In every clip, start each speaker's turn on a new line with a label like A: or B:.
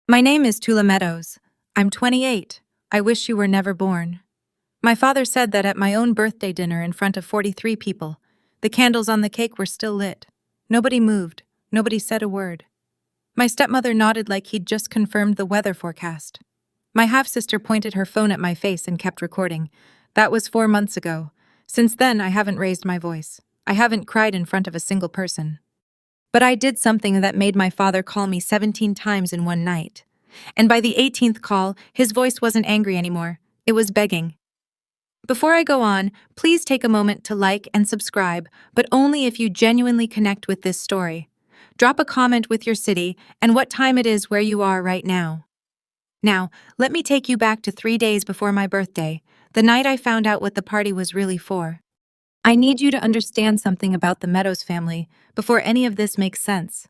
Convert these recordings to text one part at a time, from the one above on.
A: My name is Tula Meadows. I'm 28. I wish you were never born. My father said that at my own birthday dinner in front of 43 people, the candles on the cake were still lit. Nobody moved. Nobody said a word. My stepmother nodded like he'd just confirmed the weather forecast. My half-sister pointed her phone at my face and kept recording. That was 4 months ago. Since then, I haven't raised my voice. I haven't cried in front of a single person. But I did something that made my father call me 17 times in one night. And by the 18th call, his voice wasn't angry anymore. It was begging. Before I go on, please take a moment to like and subscribe, but only if you genuinely connect with this story. Drop a comment with your city and what time it is where you are right now. Now, let me take you back to 3 days before my birthday, the night I found out what the party was really for. I need you to understand something about the Meadows family before any of this makes sense.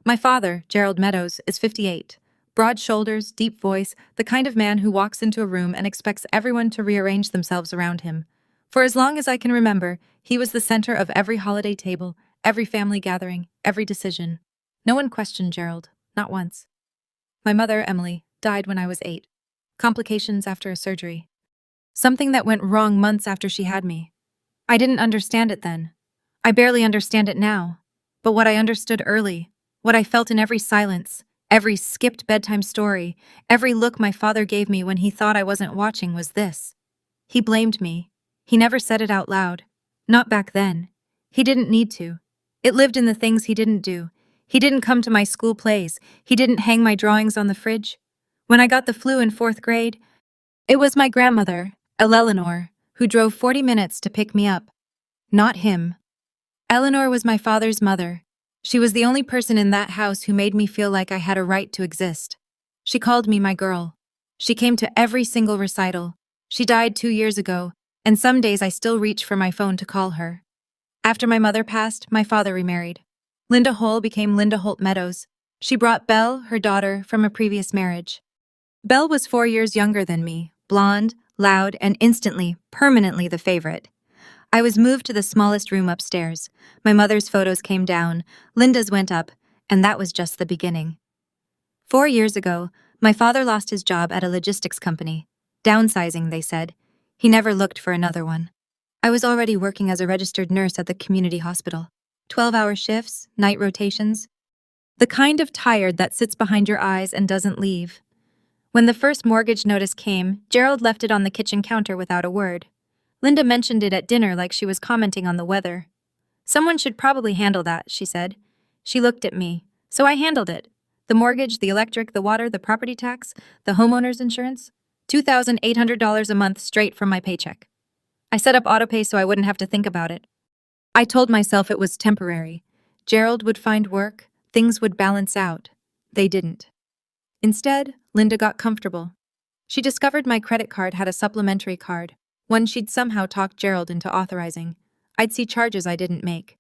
A: My father, Gerald Meadows, is 58. Broad shoulders, deep voice, the kind of man who walks into a room and expects everyone to rearrange themselves around him. For as long as I can remember, he was the center of every holiday table, every family gathering, every decision. No one questioned Gerald, not once. My mother, Emily, died when I was 8. Complications after a surgery. Something that went wrong months after she had me. I didn't understand it then. I barely understand it now. But what I understood early, what I felt in every silence, every skipped bedtime story, every look my father gave me when he thought I wasn't watching was this. He blamed me. He never said it out loud. Not back then. He didn't need to. It lived in the things he didn't do. He didn't come to my school plays. He didn't hang my drawings on the fridge. When I got the flu in 4th grade, it was my grandmother, Eleanor, who drove 40 minutes to pick me up. Not him. Eleanor was my father's mother. She was the only person in that house who made me feel like I had a right to exist. She called me my girl. She came to every single recital. She died 2 years ago, and some days I still reach for my phone to call her. After my mother passed, my father remarried. Linda Hole became Linda Holt Meadows. She brought Belle, her daughter, from a previous marriage. Belle was 4 years younger than me, blonde, loud, and instantly, permanently the favorite. I was moved to the smallest room upstairs. My mother's photos came down, Linda's went up, and that was just the beginning. 4 years ago, my father lost his job at a logistics company. Downsizing, they said. He never looked for another one. I was already working as a registered nurse at the community hospital. 12-hour shifts, night rotations. The kind of tired that sits behind your eyes and doesn't leave. When the first mortgage notice came, Gerald left it on the kitchen counter without a word. Linda mentioned it at dinner like she was commenting on the weather. Someone should probably handle that, she said. She looked at me. So I handled it. The mortgage, the electric, the water, the property tax, the homeowner's insurance. $2,800 a month straight from my paycheck. I set up autopay so I wouldn't have to think about it. I told myself it was temporary. Gerald would find work, things would balance out. They didn't. Instead, Linda got comfortable. She discovered my credit card had a supplementary card, one she'd somehow talked Gerald into authorizing. I'd see charges I didn't make.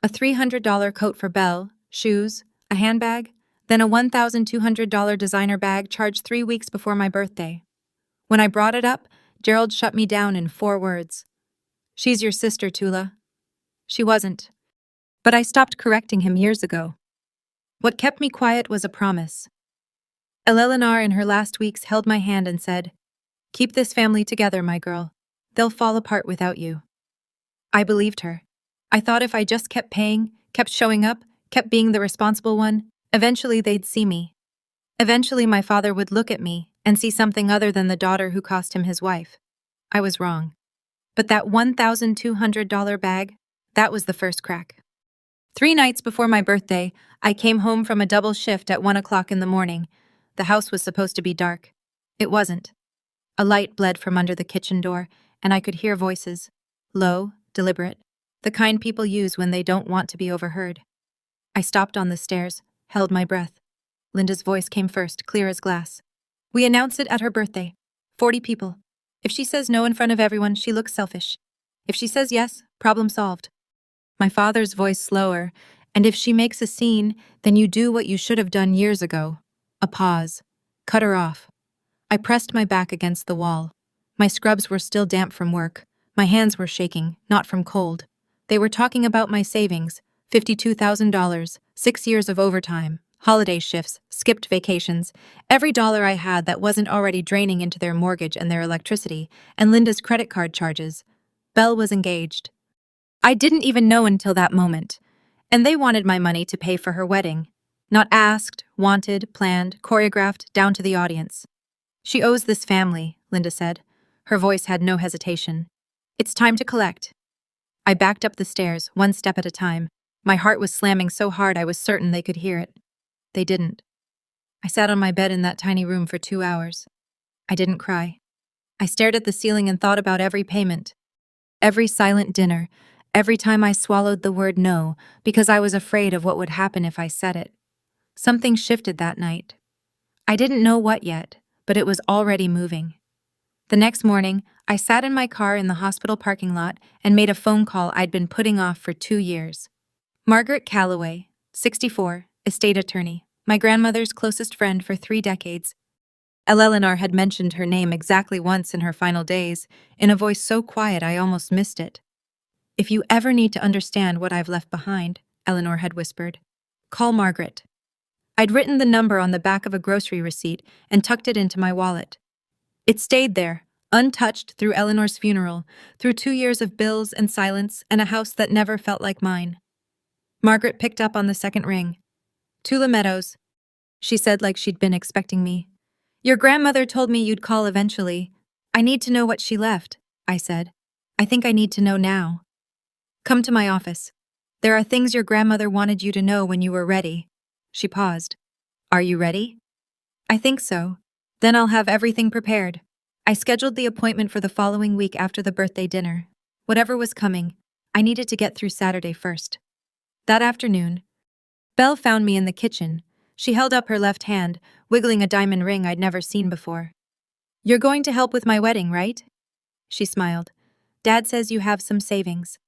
A: A $300 coat for Belle, shoes, a handbag, then a $1,200 designer bag charged 3 weeks before my birthday. When I brought it up, Gerald shut me down in 4 words. She's your sister, Tula. She wasn't. But I stopped correcting him years ago. What kept me quiet was a promise. Eleanor in her last weeks held my hand and said, "Keep this family together, my girl. They'll fall apart without you." I believed her. I thought if I just kept paying, kept showing up, kept being the responsible one, eventually they'd see me. Eventually my father would look at me and see something other than the daughter who cost him his wife. I was wrong. But that $1,200 bag, that was the first crack. 3 nights before my birthday, I came home from a double shift at 1 o'clock in the morning. The house was supposed to be dark. It wasn't. A light bled from under the kitchen door, and I could hear voices. Low, deliberate. The kind people use when they don't want to be overheard. I stopped on the stairs, held my breath. Linda's voice came first, clear as glass. We announce it at her birthday. 40 people. If she says no in front of everyone, she looks selfish. If she says yes, problem solved. My father's voice slower, and if she makes a scene, then you do what you should have done years ago. A pause. Cut her off. I pressed my back against the wall. My scrubs were still damp from work. My hands were shaking, not from cold. They were talking about my savings, $52,000, 6 years of overtime. holiday shifts, skipped vacations, every dollar I had that wasn't already draining into their mortgage and their electricity, and Linda's credit card charges. Belle was engaged. I didn't even know until that moment. And they wanted my money to pay for her wedding. Not asked, wanted, planned, choreographed, down to the audience. She owes this family, Linda said. Her voice had no hesitation. It's time to collect. I backed up the stairs, one step at a time. My heart was slamming so hard I was certain they could hear it. They didn't. I sat on my bed in that tiny room for 2 hours. I didn't cry. I stared at the ceiling and thought about every payment. Every silent dinner, every time I swallowed the word no, because I was afraid of what would happen if I said it. Something shifted that night. I didn't know what yet, but it was already moving. The next morning, I sat in my car in the hospital parking lot and made a phone call I'd been putting off for 2 years. Margaret Calloway, 64, estate attorney, my grandmother's closest friend for 3 decades. Eleanor had mentioned her name exactly once in her final days, in a voice so quiet I almost missed it. If you ever need to understand what I've left behind, Eleanor had whispered, call Margaret. I'd written the number on the back of a grocery receipt and tucked it into my wallet. It stayed there, untouched through Eleanor's funeral, through 2 years of bills and silence and a house that never felt like mine. Margaret picked up on the second ring. Tula Meadows, she said like she'd been expecting me. Your grandmother told me you'd call eventually. I need to know what she left, I said. I think I need to know now. Come to my office. There are things your grandmother wanted you to know when you were ready. She paused. Are you ready? I think so. Then I'll have everything prepared. I scheduled the appointment for the following week after the birthday dinner. Whatever was coming, I needed to get through Saturday first. That afternoon, Belle found me in the kitchen. She held up her left hand, wiggling a diamond ring I'd never seen before. You're going to help with my wedding, right? She smiled. Dad says you have some savings.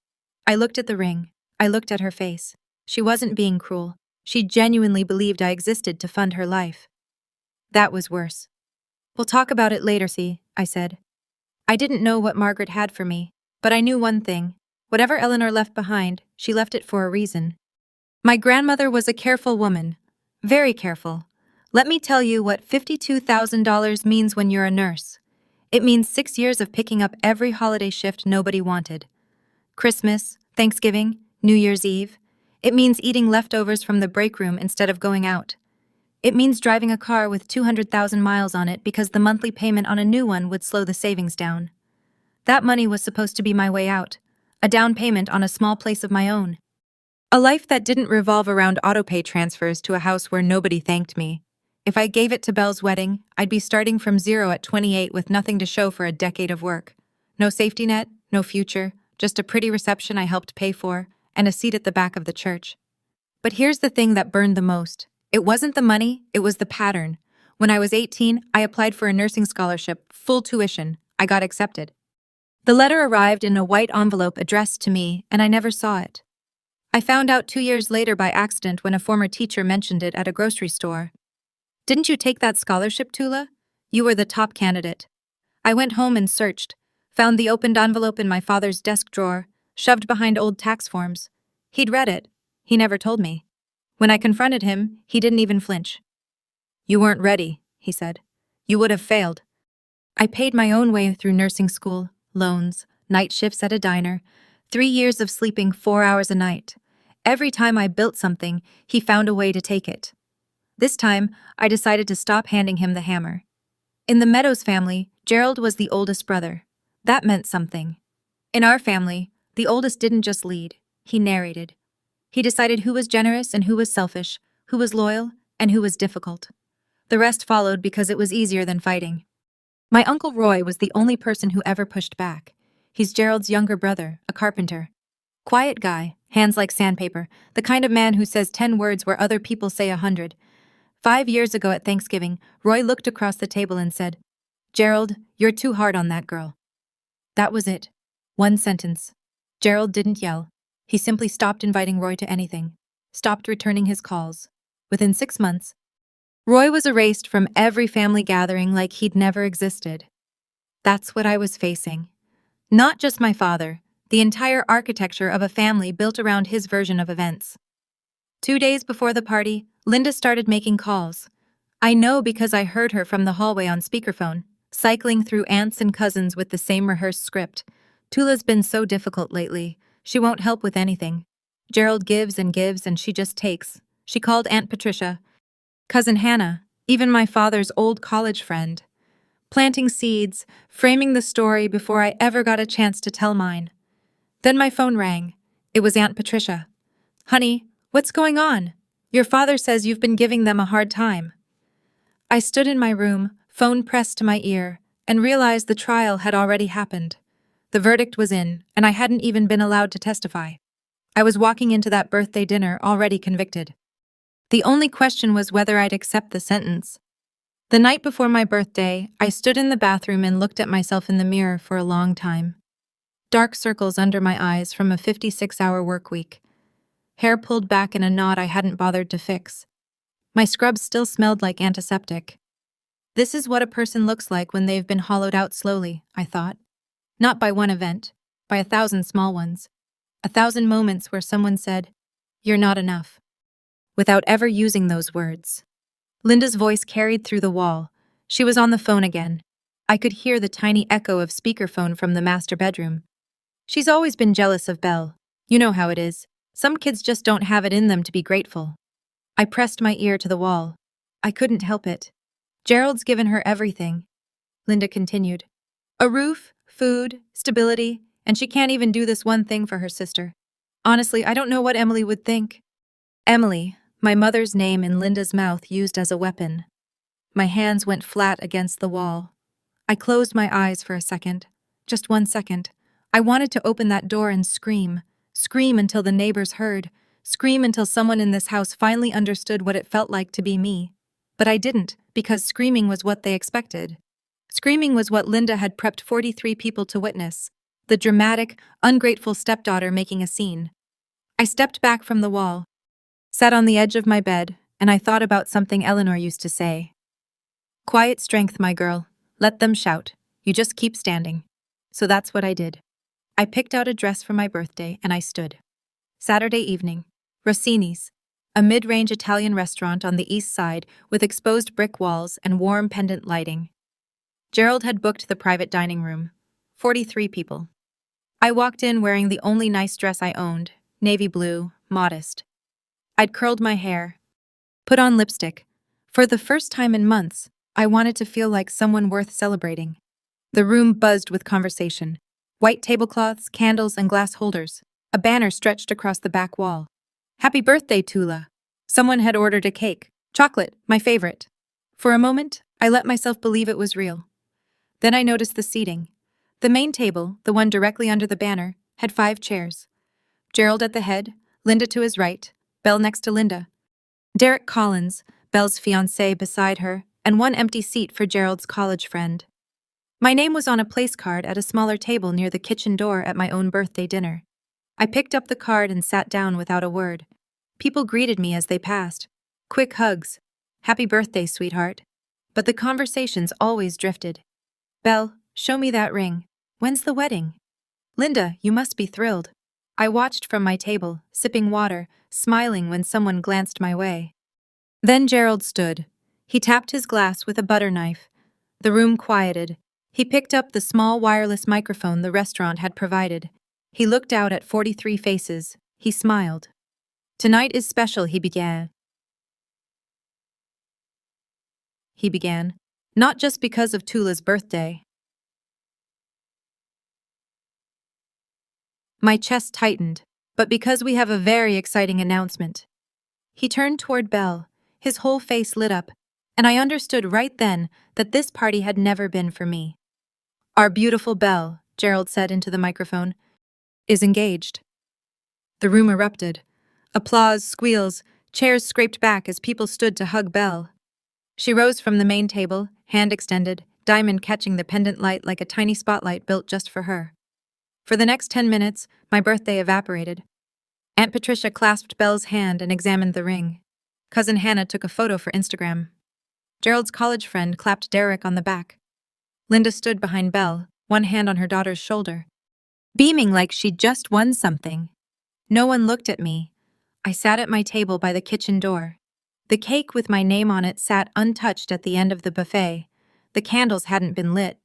A: I looked at the ring. I looked at her face. She wasn't being cruel. She genuinely believed I existed to fund her life. That was worse. We'll talk about it later, see, I said. I didn't know what Margaret had for me, but I knew one thing. Whatever Eleanor left behind, she left it for a reason. My grandmother was a careful woman. Very careful. Let me tell you what $52,000 means when you're a nurse. It means 6 years of picking up every holiday shift nobody wanted. Christmas, Thanksgiving, New Year's Eve. It means eating leftovers from the break room instead of going out. It means driving a car with 200,000 miles on it because the monthly payment on a new one would slow the savings down. That money was supposed to be my way out, a down payment on a small place of my own. A life that didn't revolve around autopay transfers to a house where nobody thanked me. If I gave it to Belle's wedding, I'd be starting from zero at 28 with nothing to show for a decade of work. No safety net, no future, just a pretty reception I helped pay for, and a seat at the back of the church. But here's the thing that burned the most. It wasn't the money, it was the pattern. When I was 18, I applied for a nursing scholarship, full tuition. I got accepted. The letter arrived in a white envelope addressed to me, and I never saw it. I found out 2 years later by accident when a former teacher mentioned it at a grocery store. Didn't you take that scholarship, Tula? You were the top candidate. I went home and searched, found the opened envelope in my father's desk drawer, shoved behind old tax forms. He'd read it. He never told me. When I confronted him, he didn't even flinch. You weren't ready, he said. You would have failed. I paid my own way through nursing school, loans, night shifts at a diner, 3 years of sleeping 4 hours a night. Every time I built something, he found a way to take it. This time, I decided to stop handing him the hammer. In the Meadows family, Gerald was the oldest brother. That meant something. In our family, the oldest didn't just lead, he narrated. He decided who was generous and who was selfish, who was loyal and who was difficult. The rest followed because it was easier than fighting. My Uncle Roy was the only person who ever pushed back. He's Gerald's younger brother, a carpenter. Quiet guy, hands like sandpaper, the kind of man who says 10 words where other people say 100. 5 years ago at Thanksgiving, Roy looked across the table and said, Gerald, you're too hard on that girl. That was it. One sentence. Gerald didn't yell. He simply stopped inviting Roy to anything, stopped returning his calls. Within 6 months, Roy was erased from every family gathering like he'd never existed. That's what I was facing. Not just my father, the entire architecture of a family built around his version of events. 2 days before the party, Linda started making calls. I know because I heard her from the hallway on speakerphone, cycling through aunts and cousins with the same rehearsed script. Tula's been so difficult lately. She won't help with anything. Gerald gives and she just takes. She called Aunt Patricia, Cousin Hannah, even my father's old college friend. Planting seeds, framing the story before I ever got a chance to tell mine. Then my phone rang. It was Aunt Patricia. Honey, what's going on? Your father says you've been giving them a hard time. I stood in my room, phone pressed to my ear, and realized the trial had already happened. The verdict was in, and I hadn't even been allowed to testify. I was walking into that birthday dinner already convicted. The only question was whether I'd accept the sentence. The night before my birthday, I stood in the bathroom and looked at myself in the mirror for a long time. Dark circles under my eyes from a 56-hour work week. Hair pulled back in a knot I hadn't bothered to fix. My scrubs still smelled like antiseptic. This is what a person looks like when they've been hollowed out slowly, I thought. Not by one event, by 1,000 small ones. 1,000 moments where someone said, "You're not enough," without ever using those words. Linda's voice carried through the wall. She was on the phone again. I could hear the tiny echo of speakerphone from the master bedroom. She's always been jealous of Belle. You know how it is. Some kids just don't have it in them to be grateful. I pressed my ear to the wall. I couldn't help it. Gerald's given her everything, Linda continued. A roof, food, stability, and she can't even do this one thing for her sister. Honestly, I don't know what Emily would think. Emily, my mother's name in Linda's mouth used as a weapon. My hands went flat against the wall. I closed my eyes for a second. Just 1 second. I wanted to open that door and scream. Scream until the neighbors heard. Scream until someone in this house finally understood what it felt like to be me. But I didn't, because screaming was what they expected. Screaming was what Linda had prepped 43 people to witness. The dramatic, ungrateful stepdaughter making a scene. I stepped back from the wall, sat on the edge of my bed, and I thought about something Eleanor used to say. Quiet strength, my girl. Let them shout. You just keep standing. So that's what I did. I picked out a dress for my birthday and I stood. Saturday evening. Rossini's, a mid-range Italian restaurant on the east side with exposed brick walls and warm pendant lighting. Gerald had booked the private dining room. 43 people. I walked in wearing the only nice dress I owned, navy blue, modest. I'd curled my hair, put on lipstick. For the first time in months, I wanted to feel like someone worth celebrating. The room buzzed with conversation. White tablecloths, candles, and glass holders. A banner stretched across the back wall. Happy birthday, Tula. Someone had ordered a cake. Chocolate, my favorite. For a moment, I let myself believe it was real. Then I noticed the seating. The main table, the one directly under the banner, had 5 chairs. Gerald at the head, Linda to his right, Belle next to Linda. Derek Collins, Belle's fiancé, beside her, and one empty seat for Gerald's college friend. My name was on a place card at a smaller table near the kitchen door at my own birthday dinner. I picked up the card and sat down without a word. People greeted me as they passed. Quick hugs. Happy birthday, sweetheart. But the conversations always drifted. Belle, show me that ring. When's the wedding? Linda, you must be thrilled. I watched from my table, sipping water, smiling when someone glanced my way. Then Gerald stood. He tapped his glass with a butter knife. The room quieted. He picked up the small wireless microphone the restaurant had provided. He looked out at 43 faces. He smiled. Tonight is special, he began. Not just because of Tula's birthday. My chest tightened, but because we have a very exciting announcement. He turned toward Belle. His whole face lit up, and I understood right then that this party had never been for me. Our beautiful Belle, Gerald said into the microphone, is engaged. The room erupted. Applause, squeals, chairs scraped back as people stood to hug Belle. She rose from the main table, hand extended, diamond catching the pendant light like a tiny spotlight built just for her. For the next 10 minutes, my birthday evaporated. Aunt Patricia clasped Belle's hand and examined the ring. Cousin Hannah took a photo for Instagram. Gerald's college friend clapped Derek on the back. Linda stood behind Belle, one hand on her daughter's shoulder, beaming like she'd just won something. No one looked at me. I sat at my table by the kitchen door. The cake with my name on it sat untouched at the end of the buffet. The candles hadn't been lit.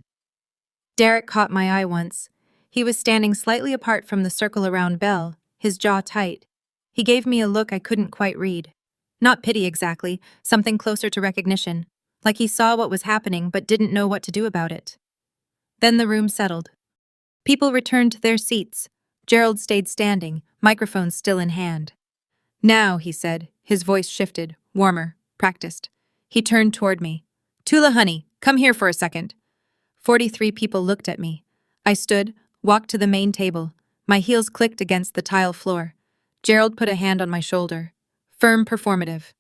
A: Derek caught my eye once. He was standing slightly apart from the circle around Belle, his jaw tight. He gave me a look I couldn't quite read. Not pity exactly, something closer to recognition, like he saw what was happening but didn't know what to do about it. Then the room settled. People returned to their seats. Gerald stayed standing, microphone still in hand. Now, he said, his voice shifted, warmer, practiced. He turned toward me. Tula, honey, come here for a second. 43 people looked at me. I stood, walked to the main table. My heels clicked against the tile floor. Gerald put a hand on my shoulder. Firm, performative.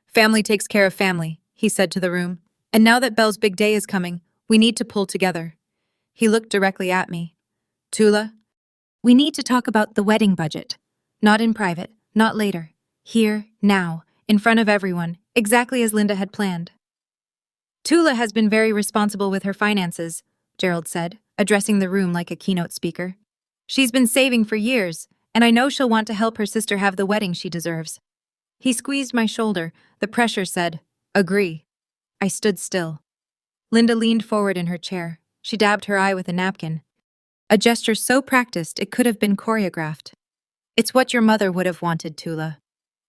A: Family takes care of family, he said to the room. And now that Belle's big day is coming, we need to pull together. He looked directly at me. Tula, we need to talk about the wedding budget. Not in private, not later. Here, now, in front of everyone, exactly as Linda had planned. Tula has been very responsible with her finances, Gerald said, addressing the room like a keynote speaker. She's been saving for years, and I know she'll want to help her sister have the wedding she deserves. He squeezed my shoulder. The pressure said, agree. I stood still. Linda leaned forward in her chair. She dabbed her eye with a napkin. A gesture so practiced it could have been choreographed. It's what your mother would have wanted, Tula.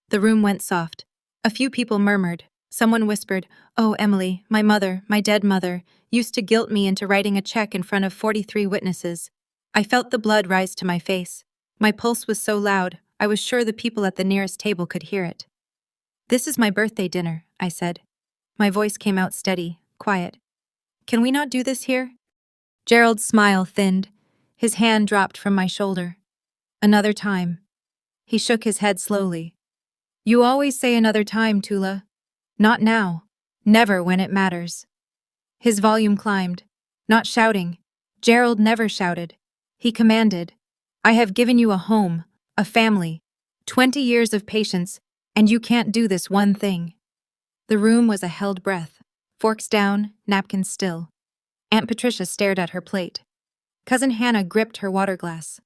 A: The room went soft. A few people murmured. Someone whispered, oh, Emily, my mother, my dead mother, used to guilt me into writing a check in front of 43 witnesses. I felt the blood rise to my face. My pulse was so loud, I was sure the people at the nearest table could hear it. This is my birthday dinner, I said. My voice came out steady, quiet. Can we not do this here? Gerald's smile thinned. His hand dropped from my shoulder. Another time. He shook his head slowly. You always say another time, Tula. Not now. Never when it matters. His volume climbed. Not shouting. Gerald never shouted. He commanded. I have given you a home, a family, 20 years of patience, and you can't do this one thing. The room was a held breath. Forks down, napkins still. Aunt Patricia stared at her plate. Cousin Hannah gripped her water glass.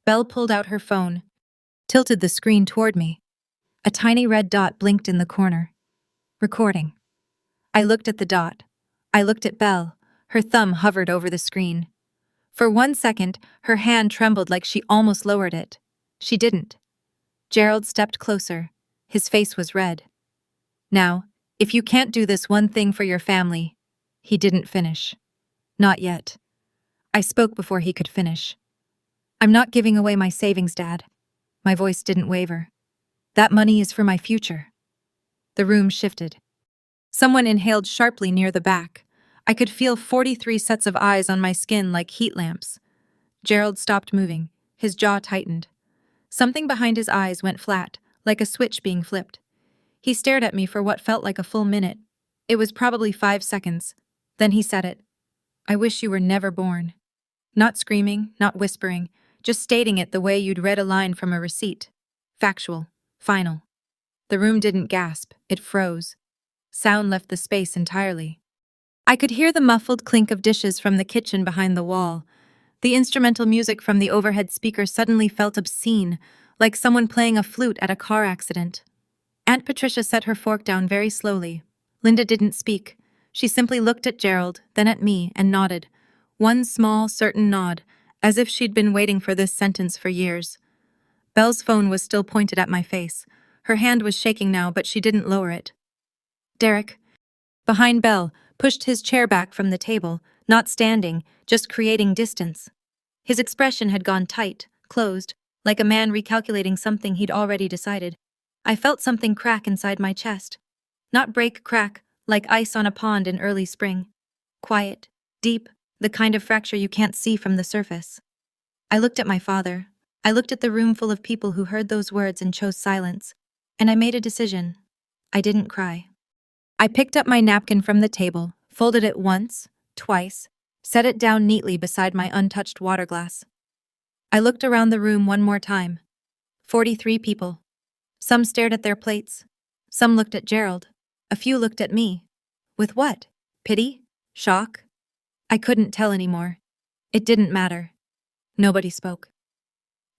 A: Belle pulled out her phone, tilted the screen toward me. A tiny red dot blinked in the corner. Recording. I looked at the dot. I looked at Belle. Her thumb hovered over the screen. For 1 second, her hand trembled like she almost lowered it. She didn't. Gerald stepped closer. His face was red. Now, if you can't do this one thing for your family... He didn't finish. Not yet. I spoke before he could finish. I'm not giving away my savings, Dad. My voice didn't waver. That money is for my future. The room shifted. Someone inhaled sharply near the back. I could feel 43 sets of eyes on my skin like heat lamps. Gerald stopped moving. His jaw tightened. Something behind his eyes went flat, like a switch being flipped. He stared at me for what felt like a full minute. It was probably 5 seconds. Then he said it. I wish you were never born. Not screaming, not whispering, just stating it the way you'd read a line from a receipt. Factual. Final. The room didn't gasp. It froze. Sound left the space entirely. I could hear the muffled clink of dishes from the kitchen behind the wall. The instrumental music from the overhead speaker suddenly felt obscene, like someone playing a flute at a car accident. Aunt Patricia set her fork down very slowly. Linda didn't speak. She simply looked at Gerald, then at me, and nodded. One small, certain nod, as if she'd been waiting for this sentence for years. Belle's phone was still pointed at my face. Her hand was shaking now, but she didn't lower it. Derek, behind Belle, pushed his chair back from the table, not standing, just creating distance. His expression had gone tight, closed, like a man recalculating something he'd already decided. I felt something crack inside my chest. Not break, crack, like ice on a pond in early spring. Quiet, deep, the kind of fracture you can't see from the surface. I looked at my father. I looked at the room full of people who heard those words and chose silence. And I made a decision. I didn't cry. I picked up my napkin from the table, folded it once, twice, set it down neatly beside my untouched water glass. I looked around the room one more time. 43 people. Some stared at their plates. Some looked at Gerald. A few looked at me. With what? Pity? Shock? I couldn't tell anymore. It didn't matter. Nobody spoke.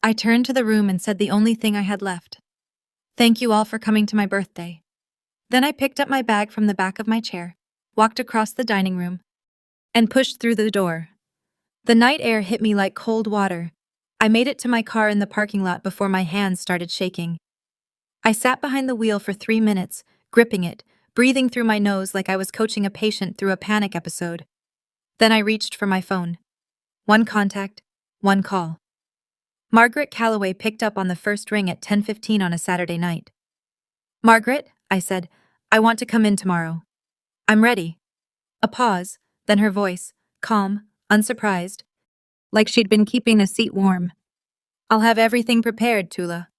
A: I turned to the room and said the only thing I had left. Thank you all for coming to my birthday. Then I picked up my bag from the back of my chair, walked across the dining room, and pushed through the door. The night air hit me like cold water. I made it to my car in the parking lot before my hands started shaking. I sat behind the wheel for 3 minutes, gripping it, breathing through my nose like I was coaching a patient through a panic episode. Then I reached for my phone. One contact, one call. Margaret Calloway picked up on the first ring at 10:15 on a Saturday night. "Margaret," I said, "I want to come in tomorrow. I'm ready." A pause, then her voice, calm, unsurprised, like she'd been keeping a seat warm. "I'll have everything prepared, Tula."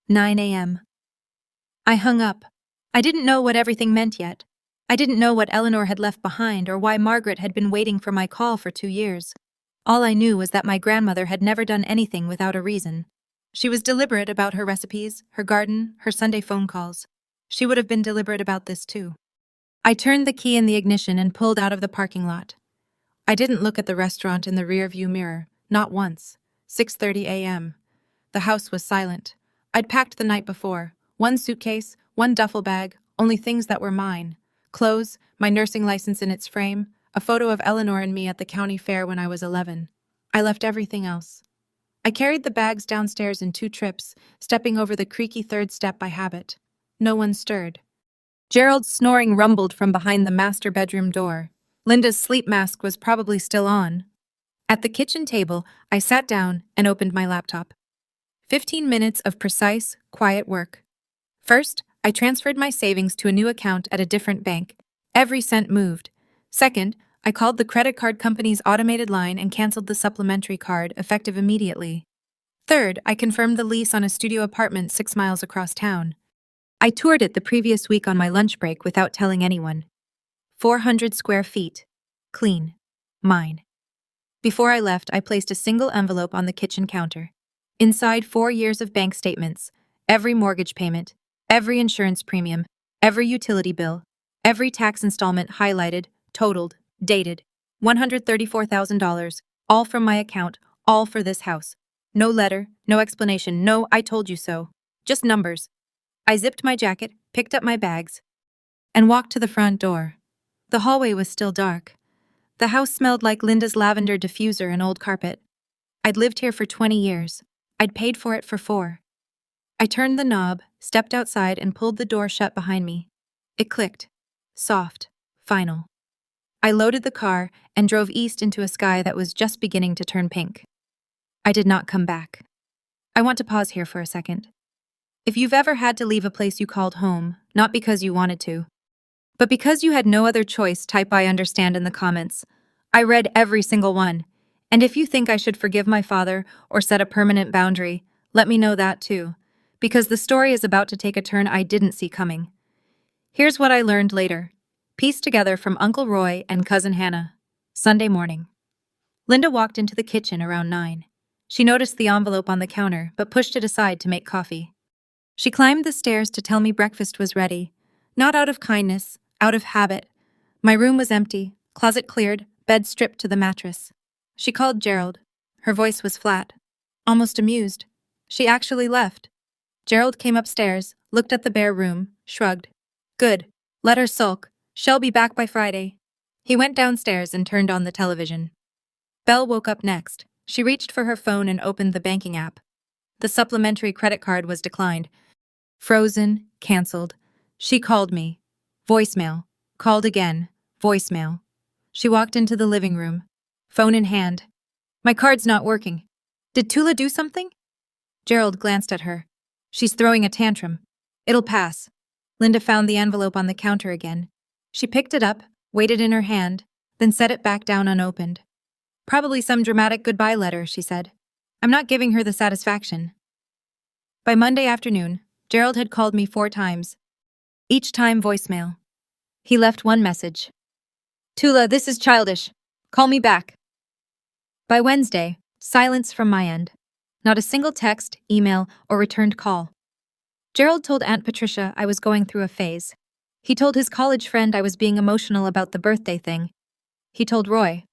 A: 9 a.m. I hung up. I didn't know what everything meant yet. I didn't know what Eleanor had left behind or why Margaret had been waiting for my call for 2 years. All I knew was that my grandmother had never done anything without a reason. She was deliberate about her recipes, her garden, her Sunday phone calls. She would have been deliberate about this too. I turned the key in the ignition and pulled out of the parking lot. I didn't look at the restaurant in the rearview mirror, not once. 6:30 a.m. The house was silent. I'd packed the night before. One suitcase, one duffel bag, only things that were mine. Clothes, my nursing license in its frame, a photo of Eleanor and me at the county fair when I was 11. I left everything else. I carried the bags downstairs in 2 trips, stepping over the creaky 3rd step by habit. No one stirred. Gerald's snoring rumbled from behind the master bedroom door. Linda's sleep mask was probably still on. At the kitchen table, I sat down and opened my laptop. 15 minutes of precise, quiet work. First, I transferred my savings to a new account at a different bank. Every cent moved. Second, I called the credit card company's automated line and canceled the supplementary card, effective immediately. Third, I confirmed the lease on a studio apartment 6 miles across town. I toured it the previous week on my lunch break without telling anyone. 400 square feet. Clean. Mine. Before I left, I placed a single envelope on the kitchen counter. Inside 4 years of bank statements, every mortgage payment, every insurance premium, every utility bill, every tax installment highlighted, totaled, dated, $134,000, all from my account, all for this house. No letter, no explanation, no "I told you so." Just numbers. I zipped my jacket, picked up my bags, and walked to the front door. The hallway was still dark. The house smelled like Linda's lavender diffuser and old carpet. I'd lived here for 20 years. I'd paid for it for 4. I turned the knob, stepped outside, and pulled the door shut behind me. It clicked. Soft. Final. I loaded the car and drove east into a sky that was just beginning to turn pink. I did not come back. I want to pause here for a second. If you've ever had to leave a place you called home, not because you wanted to, but because you had no other choice, type "I understand" in the comments. I read every single one. And if you think I should forgive my father or set a permanent boundary, let me know that too, because the story is about to take a turn I didn't see coming. Here's what I learned later. Pieced together from Uncle Roy and Cousin Hannah. Sunday morning. Linda walked into the kitchen around 9. She noticed the envelope on the counter, but pushed it aside to make coffee. She climbed the stairs to tell me breakfast was ready. Not out of kindness, out of habit. My room was empty, closet cleared, bed stripped to the mattress. She called Gerald. Her voice was flat, almost amused. She actually left. Gerald came upstairs, looked at the bare room, shrugged. Good. Let her sulk. She'll be back by Friday. He went downstairs and turned on the television. Belle woke up next. She reached for her phone and opened the banking app. The supplementary credit card was declined. Frozen, canceled. She called me. Voicemail. Called again. Voicemail. She walked into the living room. Phone in hand. My card's not working. Did Tula do something? Gerald glanced at her. She's throwing a tantrum. It'll pass. Linda found the envelope on the counter again. She picked it up, weighed it in her hand, then set it back down unopened. Probably some dramatic goodbye letter, she said. I'm not giving her the satisfaction. By Monday afternoon, Gerald had called me 4 times. Each time voicemail. He left one message. Tula, this is childish. Call me back. By Wednesday, silence from my end. Not a single text, email, or returned call. Gerald told Aunt Patricia I was going through a phase. He told his college friend I was being emotional about the birthday thing. He told Roy.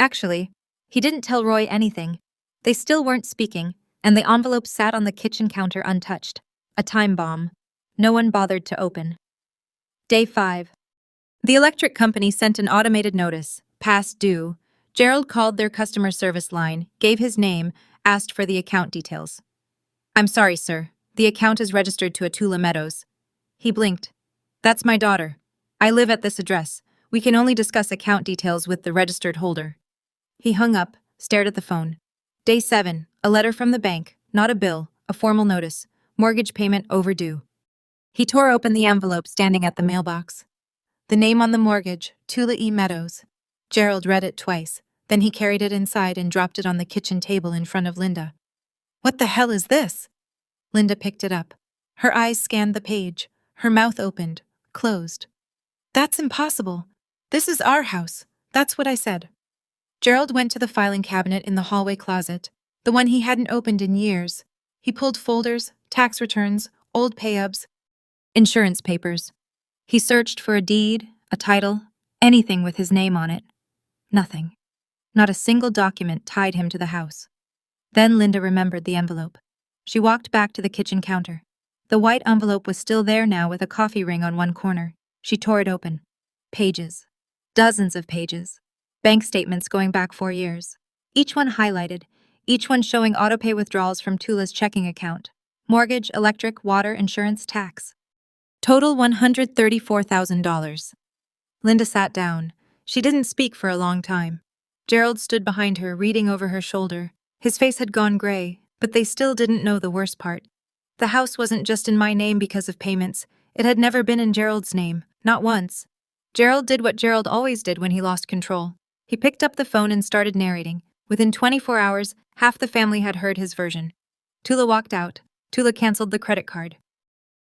A: Actually, he didn't tell Roy anything. They still weren't speaking, and the envelope sat on the kitchen counter untouched. A time bomb. No one bothered to open. Day 5. The electric company sent an automated notice, past due. Gerald called their customer service line, gave his name, asked for the account details. I'm sorry, sir. The account is registered to Atula Meadows. He blinked. That's my daughter. I live at this address. We can only discuss account details with the registered holder. He hung up, stared at the phone. Day 7. A letter from the bank, not a bill, a formal notice. Mortgage payment overdue. He tore open the envelope standing at the mailbox. The name on the mortgage, Tula E. Meadows. Gerald read it twice, then he carried it inside and dropped it on the kitchen table in front of Linda. What the hell is this? Linda picked it up. Her eyes scanned the page. Her mouth opened, closed. That's impossible. This is our house. That's what I said. Gerald went to the filing cabinet in the hallway closet, the one he hadn't opened in years. He pulled folders, tax returns, old pay-ups, insurance papers. He searched for a deed, a title, anything with his name on it. Nothing. Not a single document tied him to the house. Then Linda remembered the envelope. She walked back to the kitchen counter. The white envelope was still there now with a coffee ring on one corner. She tore it open. Pages. Dozens of pages. Bank statements going back 4 years. Each one highlighted, each one showing autopay withdrawals from Tula's checking account. Mortgage, electric, water, insurance, tax. Total $134,000. Linda sat down. She didn't speak for a long time. Gerald stood behind her, reading over her shoulder. His face had gone gray, but they still didn't know the worst part. The house wasn't just in my name because of payments. It had never been in Gerald's name, not once. Gerald did what Gerald always did when he lost control. He picked up the phone and started narrating. Within 24 hours, half the family had heard his version. Tula walked out. Tula canceled the credit card.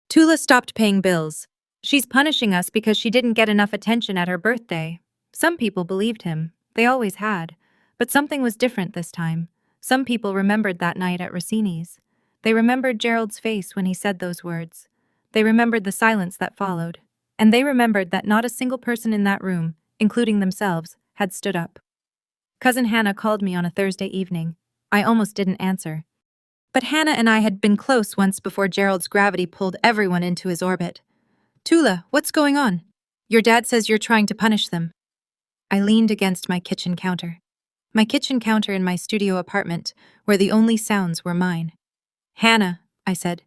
A: Tula stopped paying bills. She's punishing us because she didn't get enough attention at her birthday. Some people believed him. They always had. But something was different this time. Some people remembered that night at Rossini's. They remembered Gerald's face when he said those words. They remembered the silence that followed. And they remembered that not a single person in that room, including themselves, had stood up. Cousin Hannah called me on a Thursday evening. I almost didn't answer. But Hannah and I had been close once before Gerald's gravity pulled everyone into his orbit. Tula, what's going on? Your dad says you're trying to punish them. I leaned against my kitchen counter. My kitchen counter in my studio apartment, where the only sounds were mine. Hannah, I said,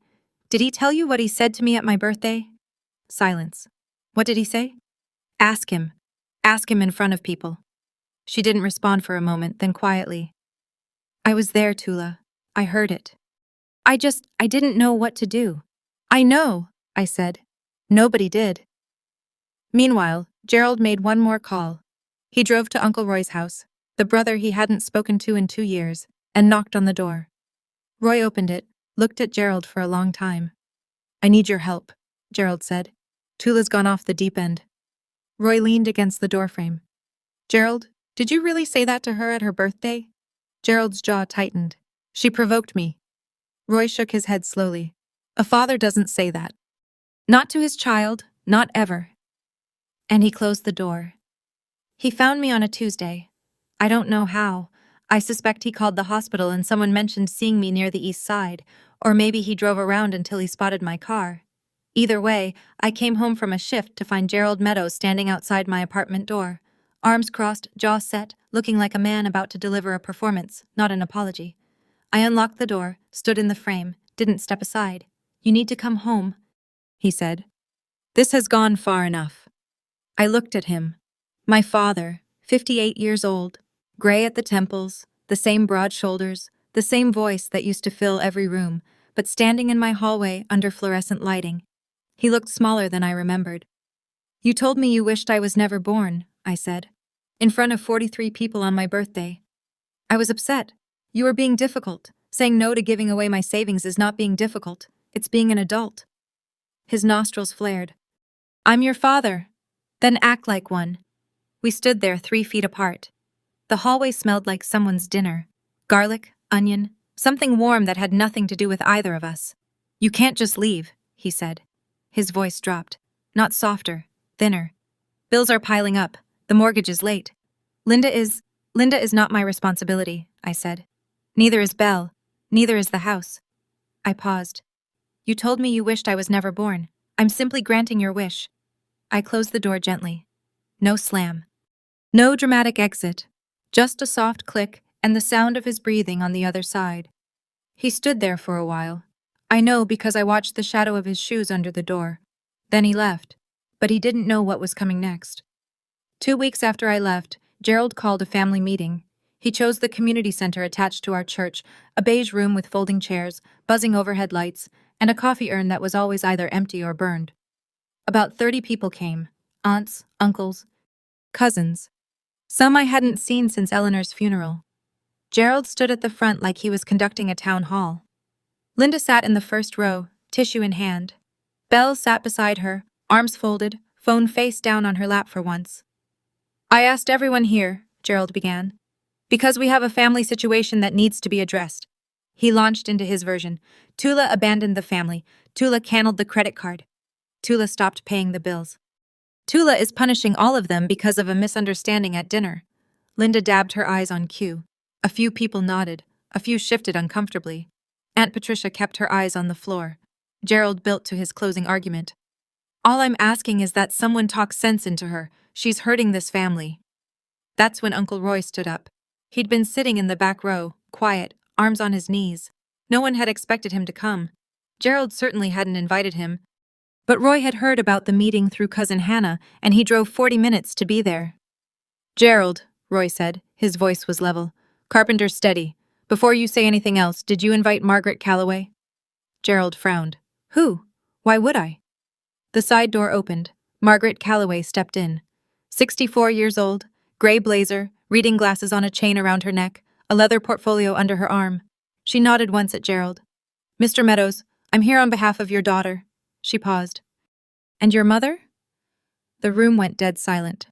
A: did he tell you what he said to me at my birthday? Silence. What did he say? Ask him. Ask him in front of people. She didn't respond for a moment, then quietly. I was there, Tula. I heard it. I didn't know what to do. I know, I said. Nobody did. Meanwhile, Gerald made one more call. He drove to Uncle Roy's house, the brother he hadn't spoken to in 2 years, and knocked on the door. Roy opened it, looked at Gerald for a long time. I need your help, Gerald said. Tula's gone off the deep end. Roy leaned against the doorframe. Gerald, did you really say that to her at her birthday? Gerald's jaw tightened. She provoked me. Roy shook his head slowly. A father doesn't say that. Not to his child, not ever. And he closed the door. He found me on a Tuesday. I don't know how. I suspect he called the hospital and someone mentioned seeing me near the east side, or maybe he drove around until he spotted my car. Either way, I came home from a shift to find Gerald Meadows standing outside my apartment door, arms crossed, jaw set, looking like a man about to deliver a performance, not an apology. I unlocked the door, stood in the frame, didn't step aside. You need to come home, he said. This has gone far enough. I looked at him. My father, 58 years old, gray at the temples, the same broad shoulders, the same voice that used to fill every room, but standing in my hallway under fluorescent lighting. He looked smaller than I remembered. You told me you wished I was never born, I said, in front of 43 people on my birthday. I was upset. You were being difficult. Saying no to giving away my savings is not being difficult. It's being an adult. His nostrils flared. I'm your father. Then act like one. We stood there 3 feet apart. The hallway smelled like someone's dinner. Garlic, onion, something warm that had nothing to do with either of us. You can't just leave, he said. His voice dropped. Not softer, thinner. Bills are piling up. The mortgage is late. Linda is not my responsibility, I said. Neither is Belle. Neither is the house. I paused. You told me you wished I was never born. I'm simply granting your wish. I closed the door gently. No slam. No dramatic exit. Just a soft click and the sound of his breathing on the other side. He stood there for a while. I know because I watched the shadow of his shoes under the door. Then he left, but he didn't know what was coming next. 2 weeks after I left, Gerald called a family meeting. He chose the community center attached to our church, a beige room with folding chairs, buzzing overhead lights, and a coffee urn that was always either empty or burned. About 30 people came: aunts, uncles, cousins. Some I hadn't seen since Eleanor's funeral. Gerald stood at the front like he was conducting a town hall. Linda sat in the first row, tissue in hand. Belle sat beside her, arms folded, phone face down on her lap for once. I asked everyone here, Gerald began, because we have a family situation that needs to be addressed. He launched into his version. Tula abandoned the family. Tula canceled the credit card. Tula stopped paying the bills. Tula is punishing all of them because of a misunderstanding at dinner. Linda dabbed her eyes on cue. A few people nodded. A few shifted uncomfortably. Aunt Patricia kept her eyes on the floor. Gerald built to his closing argument. All I'm asking is that someone talk sense into her. She's hurting this family. That's when Uncle Roy stood up. He'd been sitting in the back row, quiet, arms on his knees. No one had expected him to come. Gerald certainly hadn't invited him. But Roy had heard about the meeting through Cousin Hannah, and he drove 40 minutes to be there. Gerald, Roy said. His voice was level. Carpenter, steady. Before you say anything else, did you invite Margaret Calloway? Gerald frowned. Who? Why would I? The side door opened. Margaret Calloway stepped in. 64 years old, gray blazer, reading glasses on a chain around her neck, a leather portfolio under her arm. She nodded once at Gerald. Mr. Meadows, I'm here on behalf of your daughter. She paused. And your mother? The room went dead silent.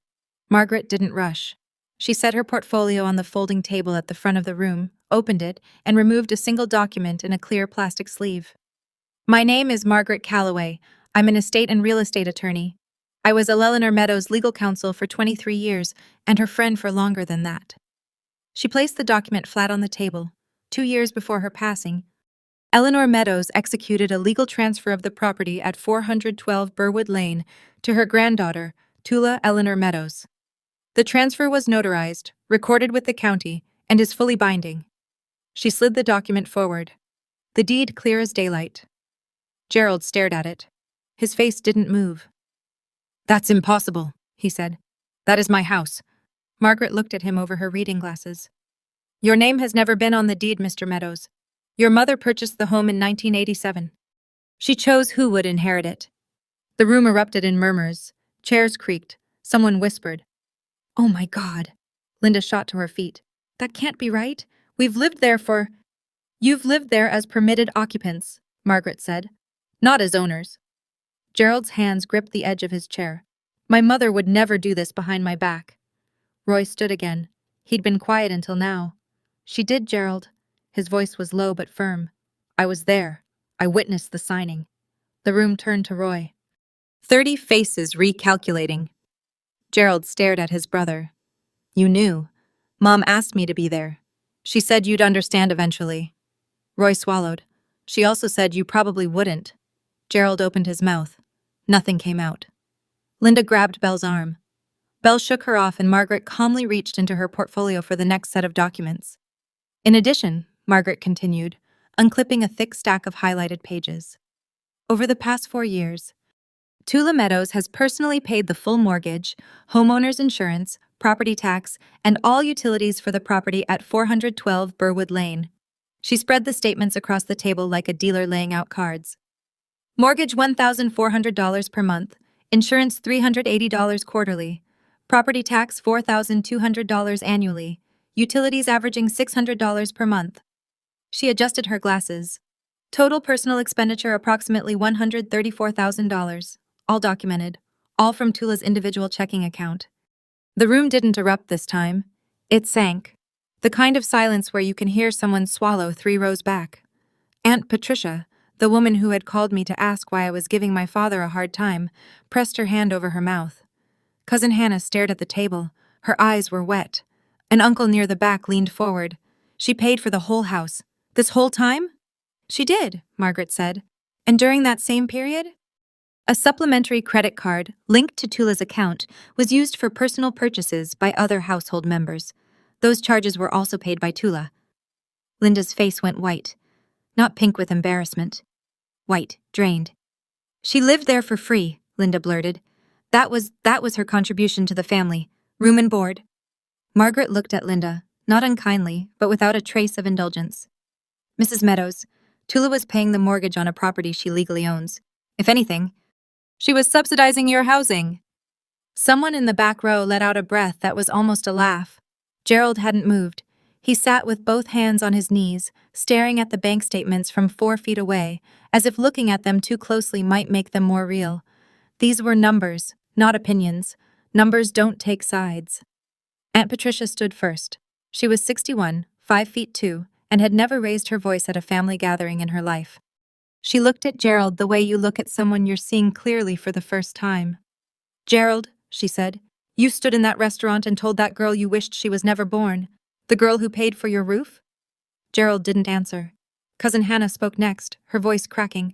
A: Margaret didn't rush. She set her portfolio on the folding table at the front of the room, opened it, and removed a single document in a clear plastic sleeve. My name is Margaret Calloway. I'm an estate and real estate attorney. I was Eleanor Meadows' legal counsel for 23 years, and her friend for longer than that. She placed the document flat on the table. 2 years before her passing, Eleanor Meadows executed a legal transfer of the property at 412 Burwood Lane to her granddaughter, Tula Eleanor Meadows. The transfer was notarized, recorded with the county, and is fully binding. She slid the document forward. The deed clear as daylight. Gerald stared at it. His face didn't move. That's impossible, he said. That is my house. Margaret looked at him over her reading glasses. Your name has never been on the deed, Mr. Meadows. Your mother purchased the home in 1987. She chose who would inherit it. The room erupted in murmurs. Chairs creaked. Someone whispered. Oh my God. Linda shot to her feet. That can't be right. We've lived there for... You've lived there as permitted occupants, Margaret said. Not as owners. Gerald's hands gripped the edge of his chair. My mother would never do this behind my back. Roy stood again. He'd been quiet until now. She did, Gerald. His voice was low but firm. I was there. I witnessed the signing. The room turned to Roy. 30 faces recalculating. Gerald stared at his brother. You knew. Mom asked me to be there. She said you'd understand eventually. Roy swallowed. She also said you probably wouldn't. Gerald opened his mouth. Nothing came out. Linda grabbed Belle's arm. Belle shook her off and Margaret calmly reached into her portfolio for the next set of documents. In addition, Margaret continued, unclipping a thick stack of highlighted pages. Over the past 4 years, Tula Meadows has personally paid the full mortgage, homeowner's insurance, property tax, and all utilities for the property at 412 Burwood Lane. She spread the statements across the table like a dealer laying out cards. Mortgage $1,400 per month, insurance $380 quarterly, property tax $4,200 annually, utilities averaging $600 per month. She adjusted her glasses. Total personal expenditure approximately $134,000, all documented, all from Tula's individual checking account. The room didn't erupt this time. It sank. The kind of silence where you can hear someone swallow 3 rows back. Aunt Patricia, the woman who had called me to ask why I was giving my father a hard time, pressed her hand over her mouth. Cousin Hannah stared at the table. Her eyes were wet. An uncle near the back leaned forward. She paid for the whole house. This whole time? She did, Margaret said. And during that same period? A supplementary credit card linked to Tula's account was used for personal purchases by other household members. Those charges were also paid by Tula. Linda's face went white, not pink with embarrassment. White, drained. She lived there for free, Linda blurted. That was her contribution to the family. Room and board. Margaret looked at Linda, not unkindly, but without a trace of indulgence. Mrs. Meadows, Tula was paying the mortgage on a property she legally owns. If anything, she was subsidizing your housing. Someone in the back row let out a breath that was almost a laugh. Gerald hadn't moved. He sat with both hands on his knees, staring at the bank statements from 4 feet away, as if looking at them too closely might make them more real. These were numbers, not opinions. Numbers don't take sides. Aunt Patricia stood first. She was 61, 5 feet 2, and had never raised her voice at a family gathering in her life. She looked at Gerald the way you look at someone you're seeing clearly for the first time. Gerald, she said, you stood in that restaurant and told that girl you wished she was never born. The girl who paid for your roof? Gerald didn't answer. Cousin Hannah spoke next, her voice cracking.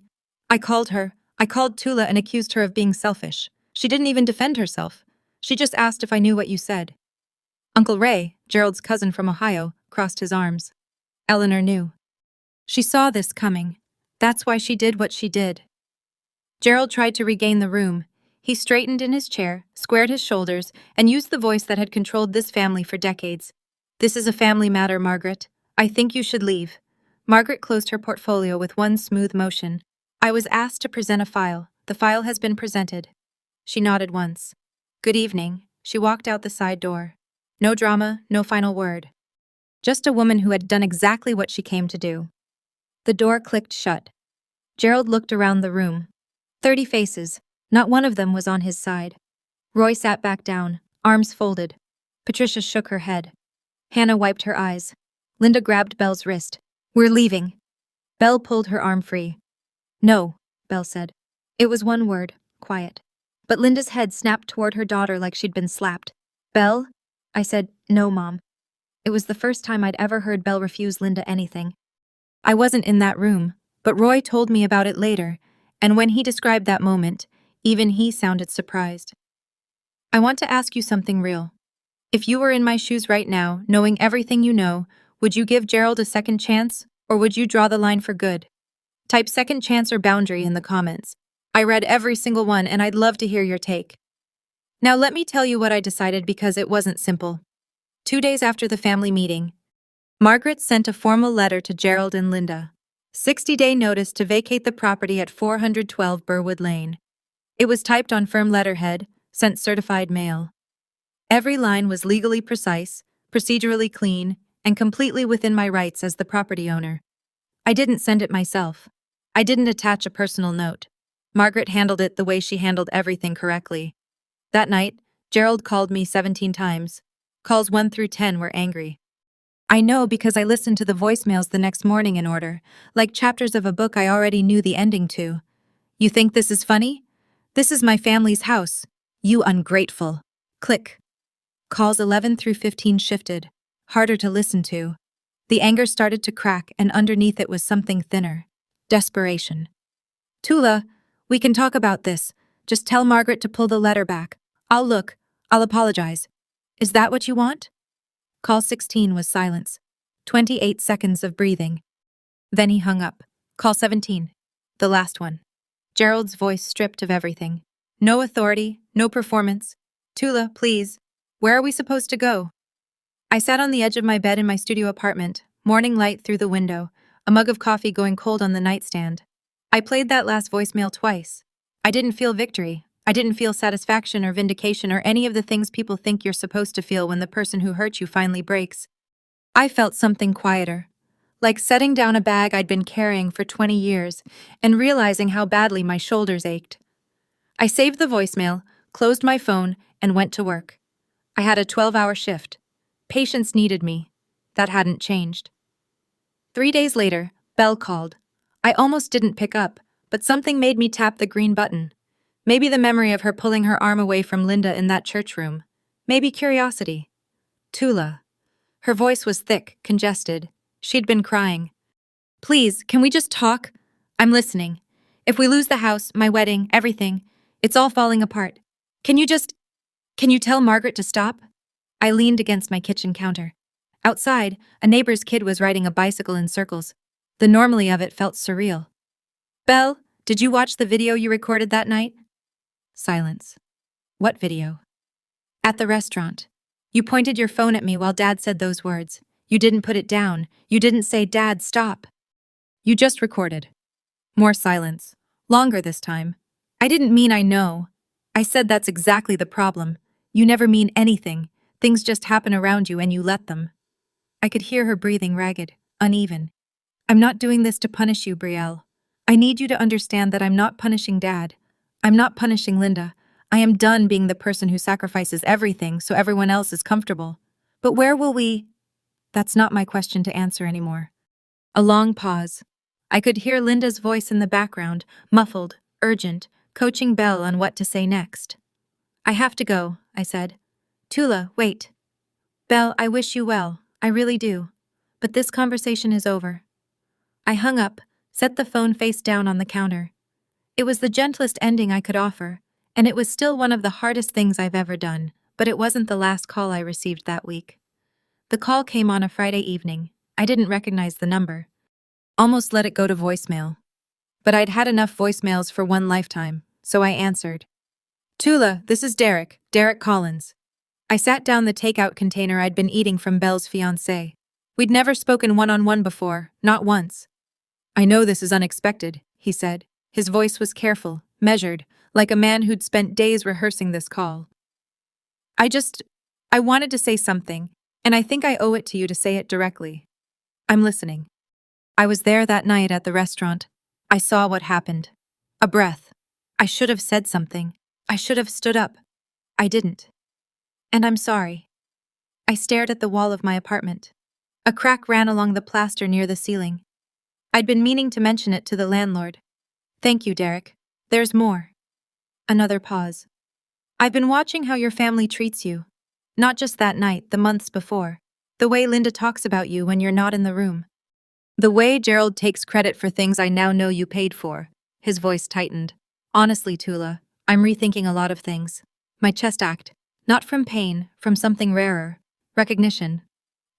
A: I called her. I called Tula and accused her of being selfish. She didn't even defend herself. She just asked if I knew what you said. Uncle Ray, Gerald's cousin from Ohio, crossed his arms. Eleanor knew. She saw this coming. That's why she did what she did. Gerald tried to regain the room. He straightened in his chair, squared his shoulders, and used the voice that had controlled this family for decades. This is a family matter, Margaret. I think you should leave. Margaret closed her portfolio with one smooth motion. I was asked to present a file. The file has been presented. She nodded once. Good evening. She walked out the side door. No drama, no final word. Just a woman who had done exactly what she came to do. The door clicked shut. Gerald looked around the room. 30 faces. Not one of them was on his side. Roy sat back down, arms folded. Patricia shook her head. Hannah wiped her eyes. Linda grabbed Belle's wrist. We're leaving. Belle pulled her arm free. No, Belle said. It was one word, quiet. But Linda's head snapped toward her daughter like she'd been slapped. Belle? I said, no, Mom. It was the first time I'd ever heard Belle refuse Linda anything. I wasn't in that room, but Roy told me about it later, and when he described that moment, even he sounded surprised. I want to ask you something real. If you were in my shoes right now, knowing everything you know, would you give Gerald a second chance, or would you draw the line for good? Type second chance or boundary in the comments. I read every single one and I'd love to hear your take. Now let me tell you what I decided because it wasn't simple. 2 days after the family meeting, Margaret sent a formal letter to Gerald and Linda. 60-day notice to vacate the property at 412 Burwood Lane. It was typed on firm letterhead, sent certified mail. Every line was legally precise, procedurally clean, and completely within my rights as the property owner. I didn't send it myself. I didn't attach a personal note. Margaret handled it the way she handled everything correctly. That night, Gerald called me 17 times. Calls 1 through 10 were angry. I know because I listened to the voicemails the next morning in order, like chapters of a book I already knew the ending to. You think this is funny? This is my family's house. You ungrateful. Click. Calls 11 through 15 shifted, harder to listen to. The anger started to crack, and underneath it was something thinner. Desperation. Tula, we can talk about this. Just tell Margaret to pull the letter back. I'll look. I'll apologize. Is that what you want? Call 16 was silence. 28 seconds of breathing. Then he hung up. Call 17. The last one. Gerald's voice stripped of everything. No authority, no performance. Tula, please. Where are we supposed to go? I sat on the edge of my bed in my studio apartment, morning light through the window, a mug of coffee going cold on the nightstand. I played that last voicemail twice. I didn't feel victory. I didn't feel satisfaction or vindication or any of the things people think you're supposed to feel when the person who hurt you finally breaks. I felt something quieter, like setting down a bag I'd been carrying for 20 years and realizing how badly my shoulders ached. I saved the voicemail, closed my phone, and went to work. I had a 12-hour shift. Patients needed me. That hadn't changed. 3 days later, Belle called. I almost didn't pick up, but something made me tap the green button. Maybe the memory of her pulling her arm away from Linda in that church room. Maybe curiosity. Tula. Her voice was thick, congested. She'd been crying. Please, can we just talk? I'm listening. If we lose the house, my wedding, everything, it's all falling apart. Can you tell Margaret to stop? I leaned against my kitchen counter. Outside, a neighbor's kid was riding a bicycle in circles. The normality of it felt surreal. Belle, did you watch the video you recorded that night? Silence. What video? At the restaurant. You pointed your phone at me while Dad said those words. You didn't put it down. You didn't say, Dad, stop. You just recorded. More silence. Longer this time. I didn't mean I know. I said that's exactly the problem. You never mean anything. Things just happen around you and you let them. I could hear her breathing ragged, uneven. I'm not doing this to punish you, Brielle. I need you to understand that I'm not punishing Dad. I'm not punishing Linda. I am done being the person who sacrifices everything so everyone else is comfortable. But where will we? That's not my question to answer anymore. A long pause. I could hear Linda's voice in the background, muffled, urgent, coaching Belle on what to say next. I have to go, I said. Tula, wait. Belle, I wish you well. I really do. But this conversation is over. I hung up, set the phone face down on the counter. It was the gentlest ending I could offer, and it was still one of the hardest things I've ever done, but it wasn't the last call I received that week. The call came on a Friday evening. I didn't recognize the number. Almost let it go to voicemail. But I'd had enough voicemails for one lifetime, so I answered. Tula, this is Derek Collins. I sat down the takeout container I'd been eating from Belle's fiancé. We'd never spoken one-on-one before, not once. I know this is unexpected, he said. His voice was careful, measured, like a man who'd spent days rehearsing this call. I wanted to say something, and I think I owe it to you to say it directly. I'm listening. I was there that night at the restaurant. I saw what happened. A breath. I should have said something. I should have stood up. I didn't. And I'm sorry. I stared at the wall of my apartment. A crack ran along the plaster near the ceiling. I'd been meaning to mention it to the landlord. Thank you, Derek. There's more. Another pause. I've been watching how your family treats you. Not just that night, the months before. The way Linda talks about you when you're not in the room. The way Gerald takes credit for things I now know you paid for. His voice tightened. Honestly, Tula, I'm rethinking a lot of things. My chest ached. Not from pain, from something rarer. Recognition.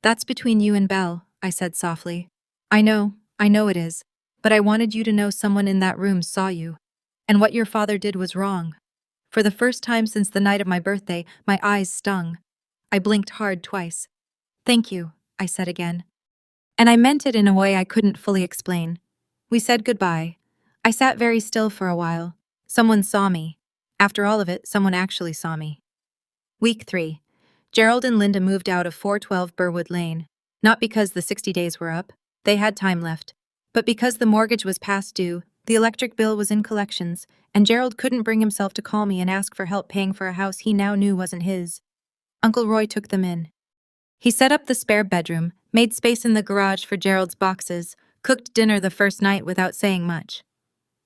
A: That's between you and Belle, I said softly. I know it is. But I wanted you to know someone in that room saw you. And what your father did was wrong. For the first time since the night of my birthday, my eyes stung. I blinked hard twice. Thank you, I said again. And I meant it in a way I couldn't fully explain. We said goodbye. I sat very still for a while. Someone saw me. After all of it, someone actually saw me. Week 3. Gerald and Linda moved out of 412 Burwood Lane. Not because the 60 days were up. They had time left. But because the mortgage was past due, the electric bill was in collections, and Gerald couldn't bring himself to call me and ask for help paying for a house he now knew wasn't his. Uncle Roy took them in. He set up the spare bedroom, made space in the garage for Gerald's boxes, cooked dinner the first night without saying much.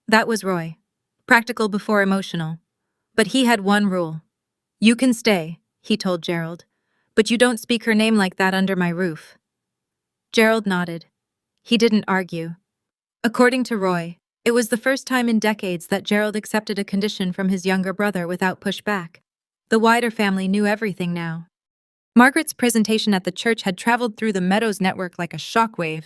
A: That was Roy. Practical before emotional. But he had one rule. You can stay, he told Gerald, but you don't speak her name like that under my roof. Gerald nodded. He didn't argue. According to Roy, it was the first time in decades that Gerald accepted a condition from his younger brother without pushback. The wider family knew everything now. Margaret's presentation at the church had traveled through the Meadows network like a shockwave.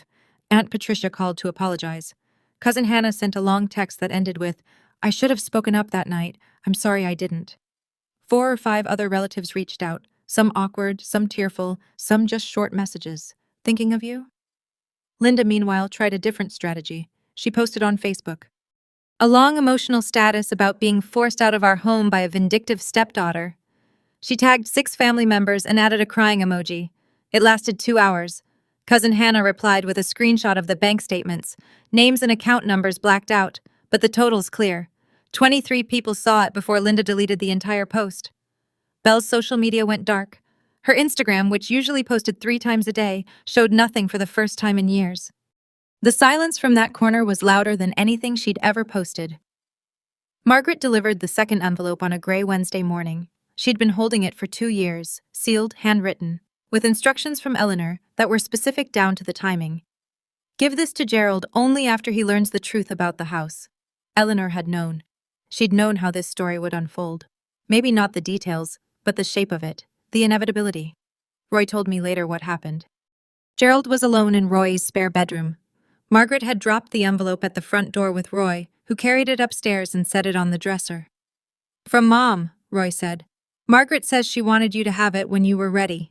A: Aunt Patricia called to apologize. Cousin Hannah sent a long text that ended with, I should have spoken up that night. I'm sorry I didn't. 4 or 5 other relatives reached out, some awkward, some tearful, some just short messages. Thinking of you? Linda, meanwhile, tried a different strategy. She posted on Facebook. A long emotional status about being forced out of our home by a vindictive stepdaughter. She tagged 6 family members and added a crying emoji. It lasted 2 hours. Cousin Hannah replied with a screenshot of the bank statements. Names and account numbers blacked out, but the total's clear. 23 people saw it before Linda deleted the entire post. Belle's social media went dark. Her Instagram, which usually posted 3 times a day, showed nothing for the first time in years. The silence from that corner was louder than anything she'd ever posted. Margaret delivered the second envelope on a gray Wednesday morning. She'd been holding it for 2 years, sealed, handwritten, with instructions from Eleanor that were specific down to the timing. Give this to Gerald only after he learns the truth about the house. Eleanor had known. She'd known how this story would unfold. Maybe not the details, but the shape of it, the inevitability. Roy told me later what happened. Gerald was alone in Roy's spare bedroom. Margaret had dropped the envelope at the front door with Roy, who carried it upstairs and set it on the dresser. "From Mom," Roy said. "Margaret says she wanted you to have it when you were ready."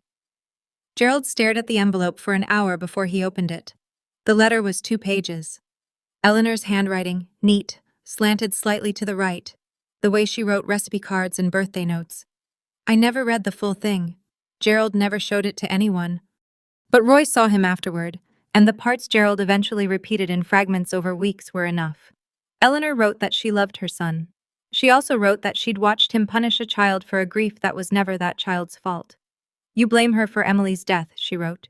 A: Gerald stared at the envelope for an hour before he opened it. The letter was 2 pages. Eleanor's handwriting, neat, slanted slightly to the right, the way she wrote recipe cards and birthday notes. I never read the full thing. Gerald never showed it to anyone. But Roy saw him afterward, and the parts Gerald eventually repeated in fragments over weeks were enough. Eleanor wrote that she loved her son. She also wrote that she'd watched him punish a child for a grief that was never that child's fault. "You blame her for Emily's death," she wrote.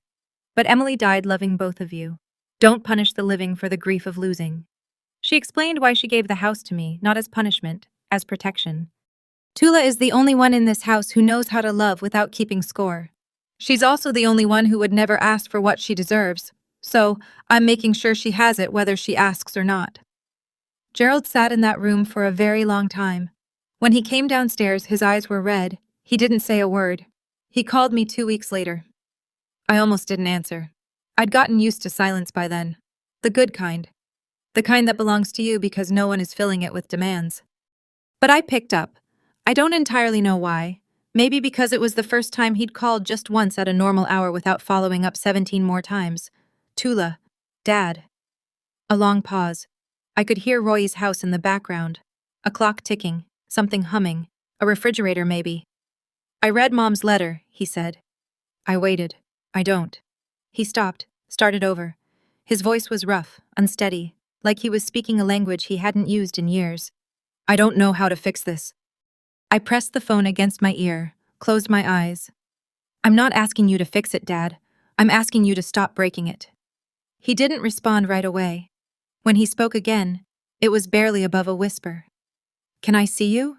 A: "But Emily died loving both of you. Don't punish the living for the grief of losing." She explained why she gave the house to me, not as punishment, as protection. "Tula is the only one in this house who knows how to love without keeping score. She's also the only one who would never ask for what she deserves, so I'm making sure she has it whether she asks or not." Gerald sat in that room for a very long time. When he came downstairs, his eyes were red. He didn't say a word. He called me 2 weeks later. I almost didn't answer. I'd gotten used to silence by then. The good kind. The kind that belongs to you because no one is filling it with demands. But I picked up. I don't entirely know why. Maybe because it was the first time he'd called just once at a normal hour without following up 17 more times. "Tula. Dad." A long pause. I could hear Roy's house in the background. A clock ticking, something humming, a refrigerator maybe. "I read Mom's letter," he said. I waited. "I don't." He stopped, started over. His voice was rough, unsteady, like he was speaking a language he hadn't used in years. "I don't know how to fix this." I pressed the phone against my ear, closed my eyes. "I'm not asking you to fix it, Dad. I'm asking you to stop breaking it." He didn't respond right away. When he spoke again, it was barely above a whisper. "Can I see you?"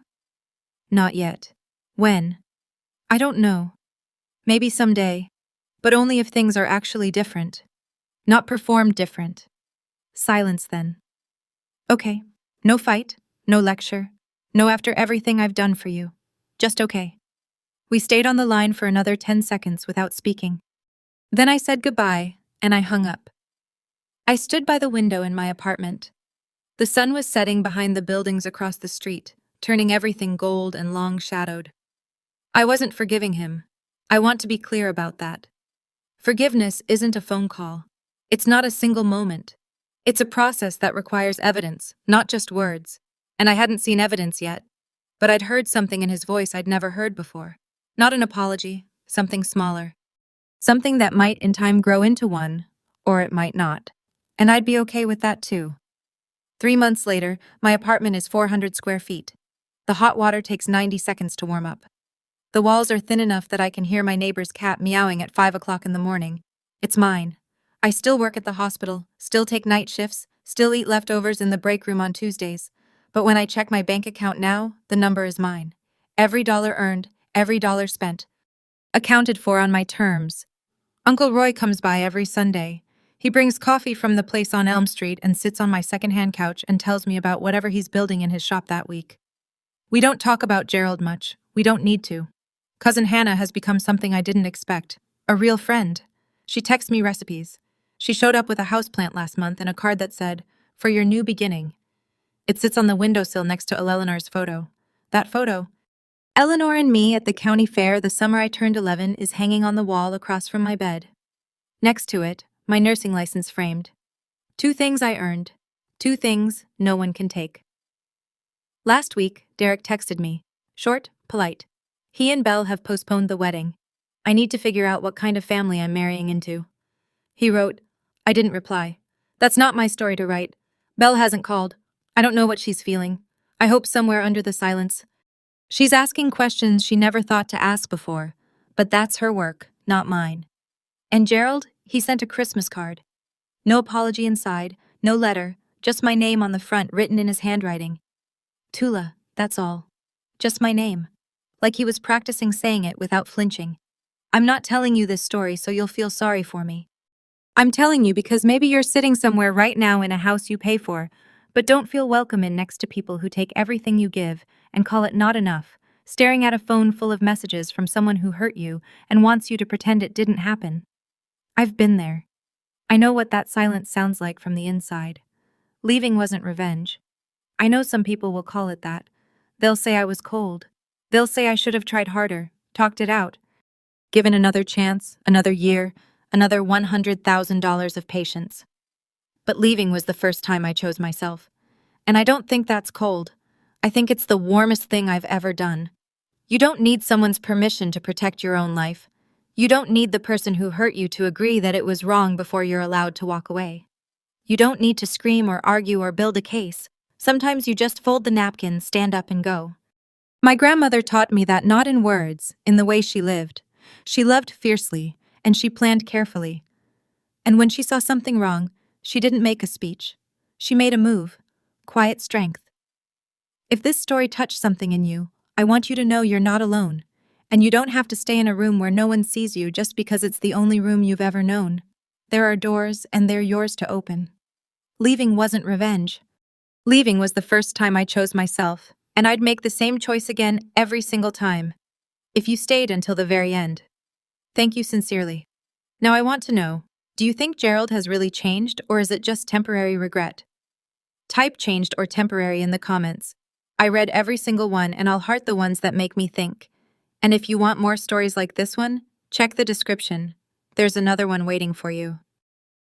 A: "Not yet." "When?" "I don't know. Maybe someday, but only if things are actually different. Not performed different." Silence then. "Okay. No fight, no lecture, no after everything I've done for you. Just okay." We stayed on the line for another 10 seconds without speaking. Then I said goodbye, and I hung up. I stood by the window in my apartment. The sun was setting behind the buildings across the street, turning everything gold and long-shadowed. I wasn't forgiving him. I want to be clear about that. Forgiveness isn't a phone call. It's not a single moment. It's a process that requires evidence, not just words. And I hadn't seen evidence yet. But I'd heard something in his voice I'd never heard before. Not an apology, something smaller. Something that might in time grow into one, or it might not. And I'd be okay with that too. 3 months later, my apartment is 400 square feet. The hot water takes 90 seconds to warm up. The walls are thin enough that I can hear my neighbor's cat meowing at 5 o'clock in the morning. It's mine. I still work at the hospital, still take night shifts, still eat leftovers in the break room on Tuesdays. But when I check my bank account now, the number is mine. Every dollar earned, every dollar spent. Accounted for on my terms. Uncle Roy comes by every Sunday. He brings coffee from the place on Elm Street and sits on my secondhand couch and tells me about whatever he's building in his shop that week. We don't talk about Gerald much. We don't need to. Cousin Hannah has become something I didn't expect. A real friend. She texts me recipes. She showed up with a houseplant last month and a card that said, "For your new beginning." It sits on the windowsill next to Eleanor's photo. That photo, Eleanor and me at the county fair the summer I turned 11, is hanging on the wall across from my bed. Next to it, my nursing license framed. 2 things I earned. 2 things no one can take. Last week, Derek texted me. Short, polite. He and Belle have postponed the wedding. I need to figure out what kind of family I'm marrying into. He wrote. I didn't reply. That's not my story to write. Belle hasn't called. I don't know what she's feeling. I hope somewhere under the silence. She's asking questions she never thought to ask before, but that's her work, not mine. And Gerald, he sent a Christmas card. No apology inside, no letter, just my name on the front written in his handwriting. Tula, that's all. Just my name. Like he was practicing saying it without flinching. I'm not telling you this story so you'll feel sorry for me. I'm telling you because maybe you're sitting somewhere right now in a house you pay for, But don't feel welcome in next to people who take everything you give and call it not enough, staring at a phone full of messages from someone who hurt you and wants you to pretend it didn't happen. I've been there. I know what that silence sounds like from the inside. Leaving wasn't revenge. I know some people will call it that. They'll say I was cold. They'll say I should have tried harder, talked it out, given another chance, another year, another $100,000 of patience. But leaving was the first time I chose myself. And I don't think that's cold. I think it's the warmest thing I've ever done. You don't need someone's permission to protect your own life. You don't need the person who hurt you to agree that it was wrong before you're allowed to walk away. You don't need to scream or argue or build a case. Sometimes you just fold the napkin, stand up, and go. My grandmother taught me that not in words, in the way she lived. She loved fiercely, and she planned carefully. And when she saw something wrong, she didn't make a speech. She made a move. Quiet strength. If this story touched something in you, I want you to know you're not alone. And you don't have to stay in a room where no one sees you just because it's the only room you've ever known. There are doors, and they're yours to open. Leaving wasn't revenge. Leaving was the first time I chose myself, and I'd make the same choice again every single time. If you stayed until the very end. Thank you sincerely. Now I want to know, do you think Gerald has really changed, or is it just temporary regret? Type changed or temporary in the comments. I read every single one, and I'll heart the ones that make me think. And if you want more stories like this one, check the description. There's another one waiting for you.